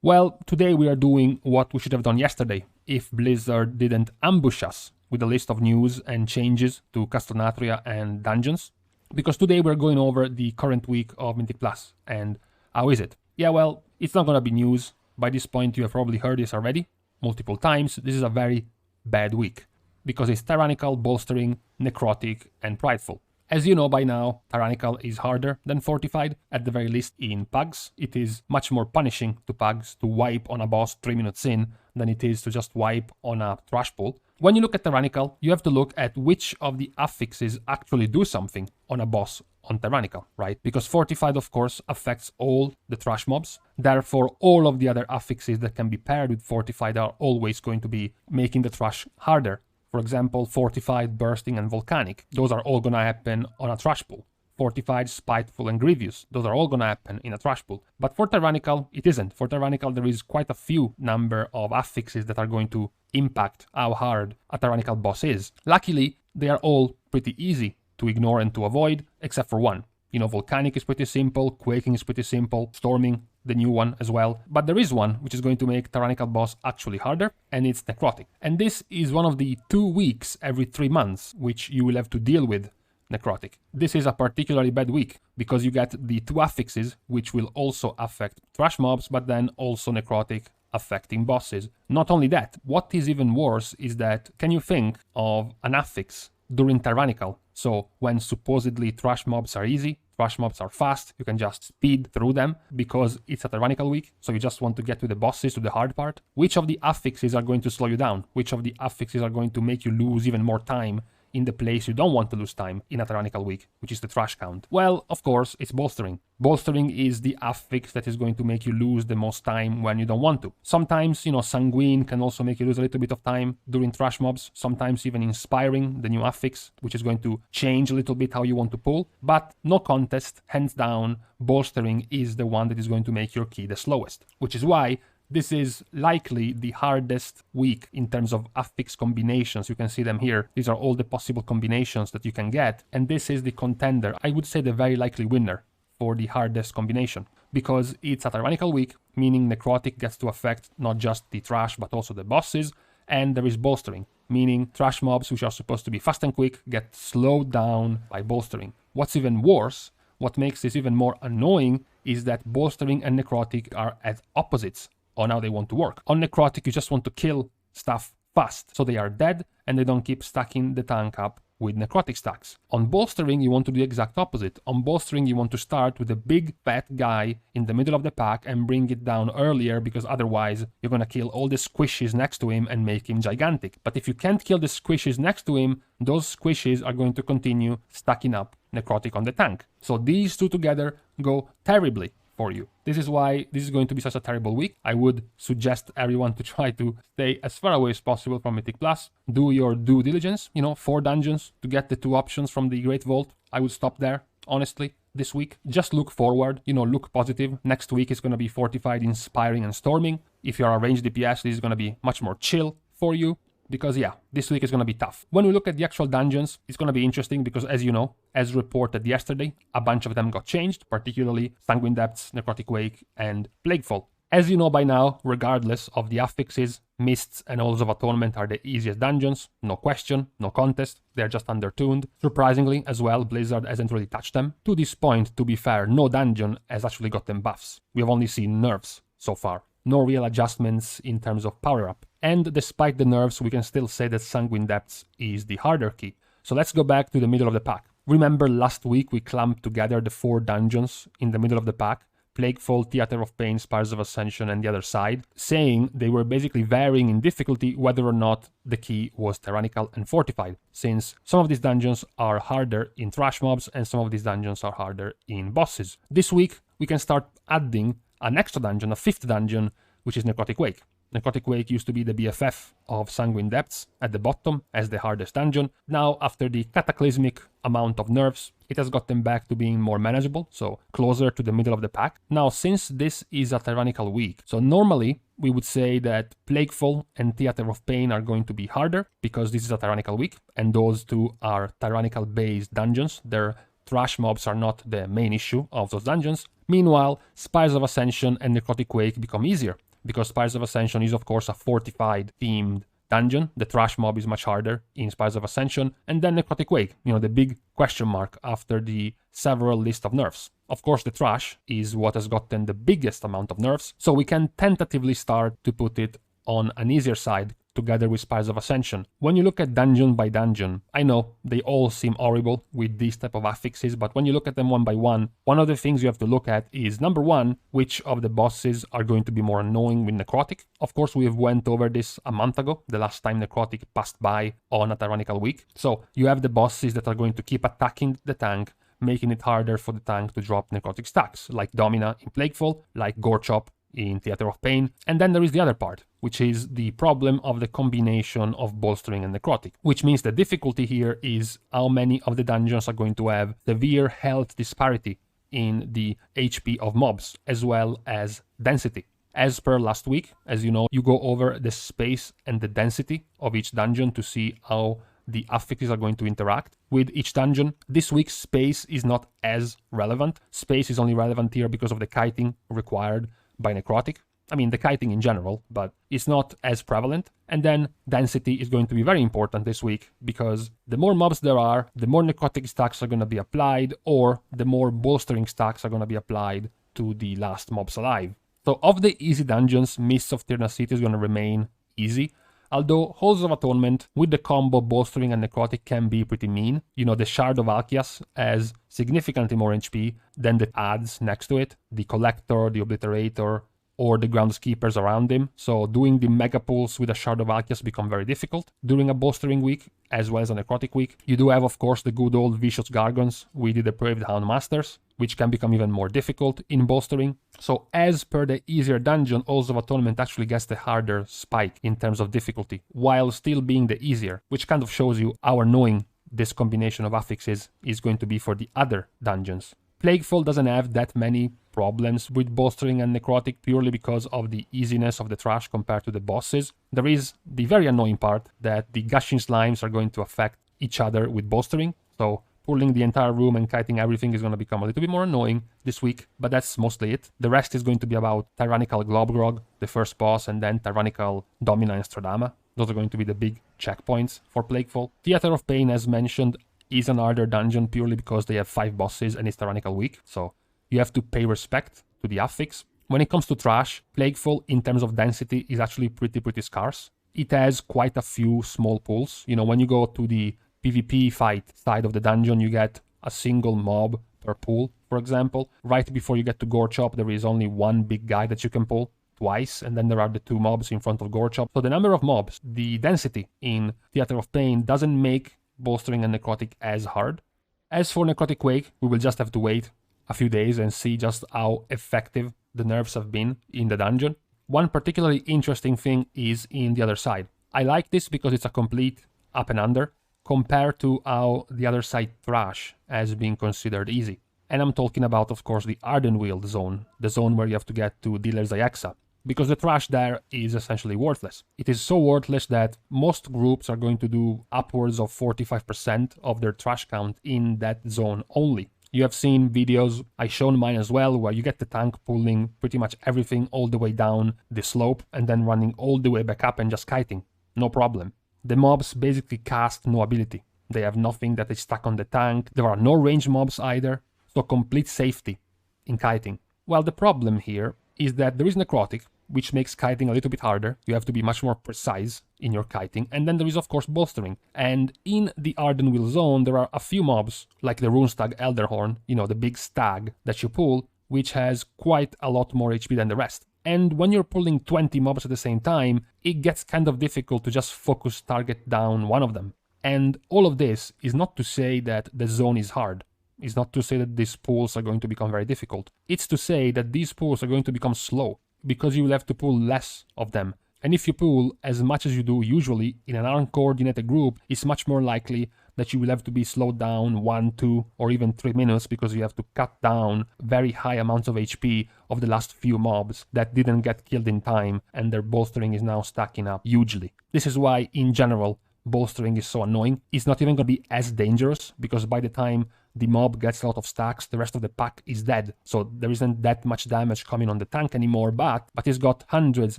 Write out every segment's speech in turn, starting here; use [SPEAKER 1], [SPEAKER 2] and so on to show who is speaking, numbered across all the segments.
[SPEAKER 1] Well, today we are doing what we should have done yesterday if Blizzard didn't ambush us with a list of news and changes to Castronatria and dungeons. Because today we're going over the current week of Mythic Plus and how is it? Yeah, well, it's not gonna be news. By this point you have probably heard this already multiple times. This is a very bad week because it's Tyrannical, Bolstering, Necrotic and Prideful. As you know by now, Tyrannical is harder than Fortified, at the very least in pugs. It is much more punishing to pugs to wipe on a boss 3 minutes in than it is to just wipe on a trash pool. When you look at Tyrannical, you have to look at which of the affixes actually do something on a boss on Tyrannical, right? Because Fortified, of course, affects all the trash mobs. Therefore, all of the other affixes that can be paired with Fortified are always going to be making the trash harder. For example, Fortified, Bursting, and Volcanic. Those are all gonna happen on a trash pool. Fortified, Spiteful, and Grievous. Those are all gonna happen in a trash pool. But for Tyrannical, it isn't. For Tyrannical, there is quite a few number of affixes that are going to impact how hard a Tyrannical boss is. Luckily, they are all pretty easy to ignore and to avoid, except for one. You know, Volcanic is pretty simple, Quaking is pretty simple, Storming, the new one as well. But there is one which is going to make Tyrannical boss actually harder, and it's Necrotic. And this is one of the 2 weeks every 3 months which you will have to deal with Necrotic. This is a particularly bad week because you get the 2 affixes which will also affect trash mobs, but then also Necrotic affecting bosses. Not only that, what is even worse is that, can you think of an affix during Tyrannical? So when supposedly trash mobs are easy, trash mobs are fast, you can just speed through them because it's a Tyrannical week, so you just want to get to the bosses, to the hard part. Which of the affixes are going to slow you down? Which of the affixes are going to make you lose even more time in the place you don't want to lose time in a Tyrannical week, which is the trash count? Well, of course, it's Bolstering. Bolstering is the affix that is going to make you lose the most time when you don't want to. Sometimes, you know, Sanguine can also make you lose a little bit of time during trash mobs, sometimes even Inspiring, the new affix, which is going to change a little bit how you want to pull. But no contest, hands down, Bolstering is the one that is going to make your key the slowest, which is why this is likely the hardest week in terms of affix combinations. You can see them here. These are all the possible combinations that you can get. And this is the contender, I would say the very likely winner for the hardest combination. Because it's a Tyrannical week, meaning Necrotic gets to affect not just the trash but also the bosses. And there is Bolstering, meaning trash mobs which are supposed to be fast and quick get slowed down by Bolstering. What's even worse, what makes this even more annoying, is that Bolstering and Necrotic are at opposites on how they want to work. On Necrotic, you just want to kill stuff fast, so they are dead and they don't keep stacking the tank up with Necrotic stacks. On Bolstering, you want to do the exact opposite. On Bolstering, you want to start with a big fat guy in the middle of the pack and bring it down earlier, because otherwise you're gonna kill all the squishes next to him and make him gigantic. But if you can't kill the squishes next to him, those squishes are going to continue stacking up Necrotic on the tank. So these two together go terribly for you. This is why this is going to be such a terrible week. I would suggest everyone to try to stay as far away as possible from Mythic Plus. Do your due diligence, you know, 4 dungeons to get the 2 options from the Great Vault. I would stop there, honestly, this week. Just look forward, you know, look positive. Next week is going to be Fortified, Inspiring, and Storming. If you're a Ranged DPS, this is going to be much more chill for you. Because yeah, this week is going to be tough. When we look at the actual dungeons, it's going to be interesting because, as you know, as reported yesterday, a bunch of them got changed, particularly Sanguine Depths, Necrotic Wake, and Plaguefall. As you know by now, regardless of the affixes, Mists and Halls of Atonement are the easiest dungeons, no question, no contest, they're just undertuned. Surprisingly, as well, Blizzard hasn't really touched them. To this point, to be fair, no dungeon has actually gotten buffs. We have only seen nerfs so far. No real adjustments in terms of power-up. And despite the nerfs, we can still say that Sanguine Depths is the harder key. So let's go back to the middle of the pack. Remember last week we clumped together the 4 dungeons in the middle of the pack? Plaguefall, Theater of Pain, Spires of Ascension, and the other side, saying they were basically varying in difficulty whether or not the key was Tyrannical and Fortified, since some of these dungeons are harder in trash mobs and some of these dungeons are harder in bosses. This week we can start adding an extra dungeon, a 5th dungeon, which is Necrotic Wake. Necrotic Wake used to be the BFF of Sanguine Depths at the bottom as the hardest dungeon. Now, after the cataclysmic amount of nerfs, it has gotten back to being more manageable, so closer to the middle of the pack. Now, since this is a Tyrannical week, so normally we would say that Plaguefall and Theater of Pain are going to be harder because this is a Tyrannical week, and those two are Tyrannical-based dungeons. Their trash mobs are not the main issue of those dungeons. Meanwhile, Spires of Ascension and Necrotic Wake become easier. because Spires of Ascension is of course a fortified themed dungeon. The trash mob is much harder in Spires of Ascension. And then Necrotic Wake, the big question mark after the several list of nerfs. Of course, the trash is what has gotten the biggest amount of nerfs, so we can tentatively start to put it on an easier side together with Spires of Ascension. When you look at dungeon by dungeon, I know they all seem horrible with these type of affixes, but when you look at them one by one of the things you have to look at is, number one, which of the bosses are going to be more annoying with Necrotic. Of course, we have went over this a month ago, the last time Necrotic passed by on a Tyrannical week. So you have the bosses that are going to keep attacking the tank, making it harder for the tank to drop Necrotic stacks, like Domina in Plaguefall, like Gorechop in Theater of Pain. And then there is the other part, which is the problem of the combination of Bolstering and Necrotic, which means the difficulty here is how many of the dungeons are going to have severe health disparity in the HP of mobs, as well as density. As per last week, as you know, you go over the space and the density of each dungeon to see how the affixes are going to interact with each dungeon. This week, space is not as relevant. Space is only relevant here because of the kiting required by Necrotic. I mean, the kiting in general, but it's not as prevalent. And then density is going to be very important this week, because the more mobs there are, the more Necrotic stacks are going to be applied, or the more Bolstering stacks are going to be applied to the last mobs alive. So of the easy dungeons, Mists of Tirna City is going to remain easy, although Halls of Atonement with the combo Bolstering and Necrotic can be pretty mean. The Shard of Alkias has significantly more HP than the adds next to it, the Collector, the Obliterator, or the Groundskeepers around him. So doing the Mega Pulls with a Shard of Alkias become very difficult during a Bolstering week, as well as a Necrotic week. You do have, of course, the good old Vicious Gargons with the Depraved Houndmasters, which can become even more difficult in Bolstering. So as per the easier dungeon, Halls of Atonement actually gets the harder spike in terms of difficulty, while still being the easier, which kind of shows you how annoying this combination of affixes is going to be for the other dungeons. Plaguefall doesn't have that many problems with Bolstering and Necrotic purely because of the easiness of the trash compared to the bosses. There is the very annoying part that the Gushing Slimes are going to affect each other with Bolstering, so pulling the entire room and kiting everything is going to become a little bit more annoying this week, but that's mostly it. The rest is going to be about Tyrannical Globgrog, the first boss, and then Tyrannical Domina and Stradama. Those are going to be the big checkpoints for Plaguefall. Theater of Pain, as mentioned, is an harder dungeon purely because they have 5 bosses and it's Tyrannical week, so you have to pay respect to the affix. When it comes to trash, Plaguefall in terms of density is actually pretty scarce. It has quite a few small pulls. When you go to the PvP fight side of the dungeon, you get a single mob per pull, for example. Right before you get to Gorechop, there is only one big guy that you can pull twice, and then there are the 2 mobs in front of Gorechop. So the number of mobs, the density in Theater of Pain doesn't make Bolstering and Necrotic as hard. As for Necrotic Wake, we will just have to wait a few days and see just how effective the nerfs have been in the dungeon. One particularly interesting thing is in the other side. I like this because it's a complete up and under compared to how the other side trash has been considered easy. And I'm talking about, of course, the Ardenweald zone, the zone where you have to get to Dealer Zayaxa, because the trash there is essentially worthless. It is so worthless that most groups are going to do upwards of 45% of their trash count in that zone only. You have seen videos, I shown mine as well, where you get the tank pulling pretty much everything all the way down the slope and then running all the way back up and just kiting. No problem. The mobs basically cast no ability. They have nothing that is stuck on the tank. There are no ranged mobs either, so complete safety in kiting. Well, the problem here is that there is Necrotic, which makes kiting a little bit harder. You have to be much more precise in your kiting. And then there is, of course, Bolstering. And in the Ardenweald zone, there are a few mobs, like the Runestag Elderhorn, the big stag that you pull, which has quite a lot more HP than the rest. And when you're pulling 20 mobs at the same time, it gets kind of difficult to just focus target down one of them. And all of this is not to say that the zone is hard. It's not to say that these pulls are going to become very difficult. It's to say that these pulls are going to become slow, because you will have to pull less of them. And if you pull as much as you do usually in an uncoordinated group, it's much more likely that you will have to be slowed down 1, 2, or even 3 minutes, because you have to cut down very high amounts of HP of the last few mobs that didn't get killed in time, and their bolstering is now stacking up hugely. This is why, in general, Bolstering is so annoying. It's not even going to be as dangerous, because by the time the mob gets a lot of stacks, the rest of the pack is dead. So there isn't that much damage coming on the tank anymore, but he's got hundreds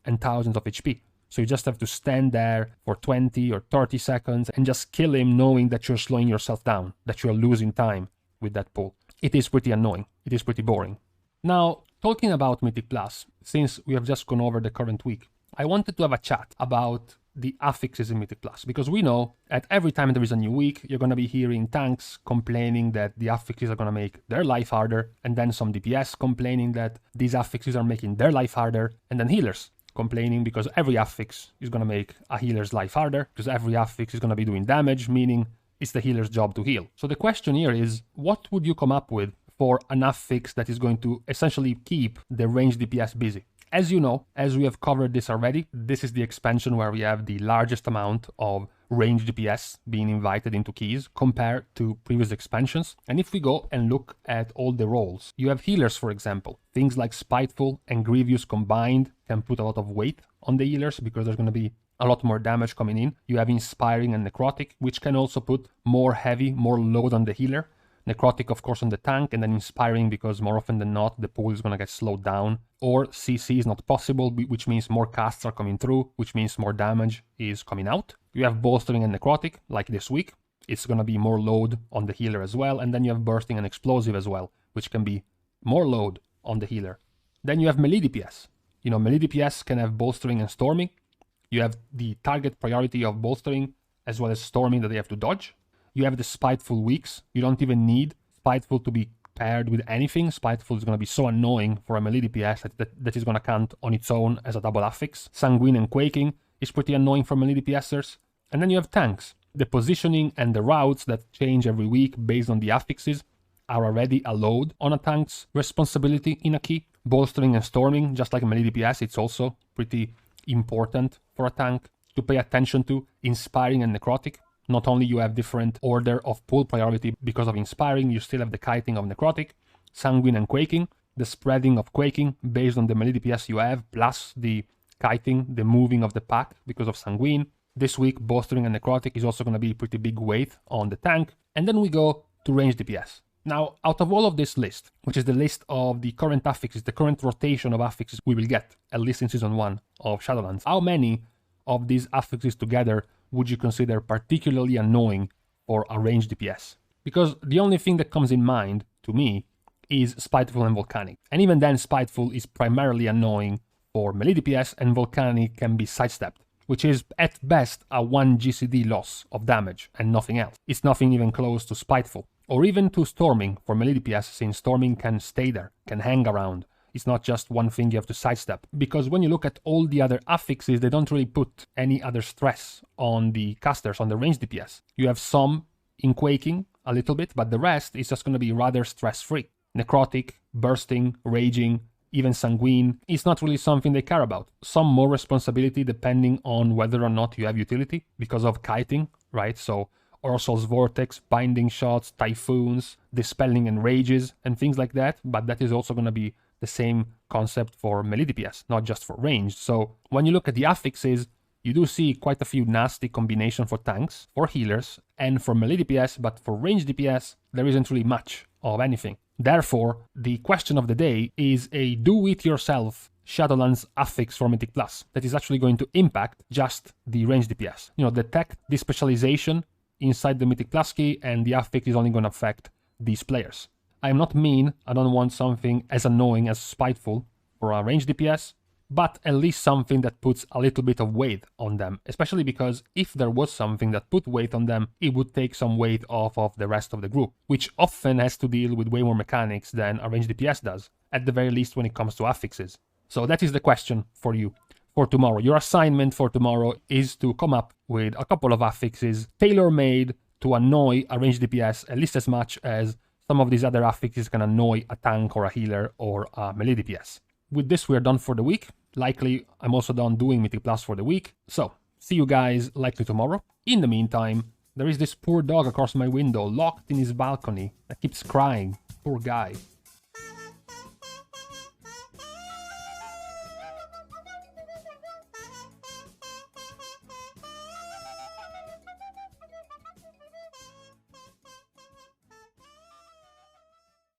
[SPEAKER 1] and thousands of HP. So you just have to stand there for 20 or 30 seconds and just kill him, knowing that you're slowing yourself down, that you're losing time with that pull. It is pretty annoying. It is pretty boring. Now, talking about Mythic Plus, since we have just gone over the current week, I wanted to have a chat about the affixes in Mythic Plus, because we know at every time there is a new week, you're going to be hearing tanks complaining that the affixes are going to make their life harder, and then some DPS complaining that these affixes are making their life harder, and then healers complaining because every affix is going to make a healer's life harder, because every affix is going to be doing damage, meaning it's the healer's job to heal. So the question here is, what would you come up with for an affix that is going to essentially keep the ranged DPS busy? As you know, as we have covered this already, this is the expansion where we have the largest amount of ranged DPS being invited into keys compared to previous expansions. And if we go and look at all the roles, you have healers, for example. Things like Spiteful and Grievous combined can put a lot of weight on the healers, because there's going to be a lot more damage coming in. You have Inspiring and Necrotic, which can also put more load on the healer. Necrotic, of course, on the tank, and then Inspiring, because more often than not, the pool is going to get slowed down. Or CC is not possible, which means more casts are coming through, which means more damage is coming out. You have Bolstering and Necrotic, like this week. It's going to be more load on the healer as well. And then you have Bursting and Explosive as well, which can be more load on the healer. Then you have melee DPS. You know, melee DPS can have Bolstering and Storming. You have the target priority of Bolstering as well as Storming that they have to dodge. You have the Spiteful weeks. You don't even need Spiteful to be paired with anything. Spiteful is going to be so annoying for a melee DPS that is going to count on its own as a double affix. Sanguine and Quaking is pretty annoying for melee DPSers. And then you have tanks. The positioning and the routes that change every week based on the affixes are already a load on a tank's responsibility in a key. Bolstering and Storming, just like a melee DPS, it's also pretty important for a tank to pay attention to. Inspiring and Necrotic. Not only you have different order of pull priority because of Inspiring, you still have the kiting of Necrotic, Sanguine and Quaking, the spreading of Quaking based on the melee DPS you have, plus the kiting, the moving of the pack because of Sanguine. This week, Bolstering and Necrotic is also going to be pretty big weight on the tank. And then we go to Ranged DPS. Now, out of all of this list, which is the list of the current affixes, the current rotation of affixes we will get, at least in Season 1 of Shadowlands, how many of these affixes together would you consider particularly annoying for a ranged DPS? Because the only thing that comes in mind, to me, is Spiteful and Volcanic. And even then, Spiteful is primarily annoying for melee DPS, and Volcanic can be sidestepped, which is at best a 1 GCD loss of damage and nothing else. It's nothing even close to Spiteful. Or even to Storming for melee DPS, since Storming can stay there, can hang around. It's not just one thing you have to sidestep. Because when you look at all the other affixes, they don't really put any other stress on the casters, on the ranged DPS. You have some in Quaking, a little bit, but the rest is just going to be rather stress-free. Necrotic, Bursting, Raging, even Sanguine, it's not really something they care about. Some more responsibility depending on whether or not you have utility, because of kiting, right? So Ursol's Vortex, Binding Shots, Typhoons, Dispelling and Rages, and things like that, but that is also going to be the same concept for melee DPS, not just for ranged. So when you look at the affixes, you do see quite a few nasty combinations for tanks, for healers, and for melee DPS, but for ranged DPS, there isn't really much of anything. Therefore, the question of the day is a do-it-yourself Shadowlands affix for Mythic Plus that is actually going to impact just the ranged DPS. You know, the tech despecialization inside the Mythic Plus key, and the affix is only going to affect these players. I am not mean, I don't want something as annoying as Spiteful for a ranged DPS, but at least something that puts a little bit of weight on them, especially because if there was something that put weight on them, it would take some weight off of the rest of the group, which often has to deal with way more mechanics than a ranged DPS does, at the very least when it comes to affixes. So that is the question for you for tomorrow. Your assignment for tomorrow is to come up with a couple of affixes tailor-made to annoy a ranged DPS at least as much as some of these other affixes can annoy a tank or a healer or a melee DPS. With this, we're done for the week. Likely, I'm also done doing Mythic Plus for the week. So, see you guys likely tomorrow. In the meantime, there is this poor dog across my window, locked in his balcony, that keeps crying. Poor guy.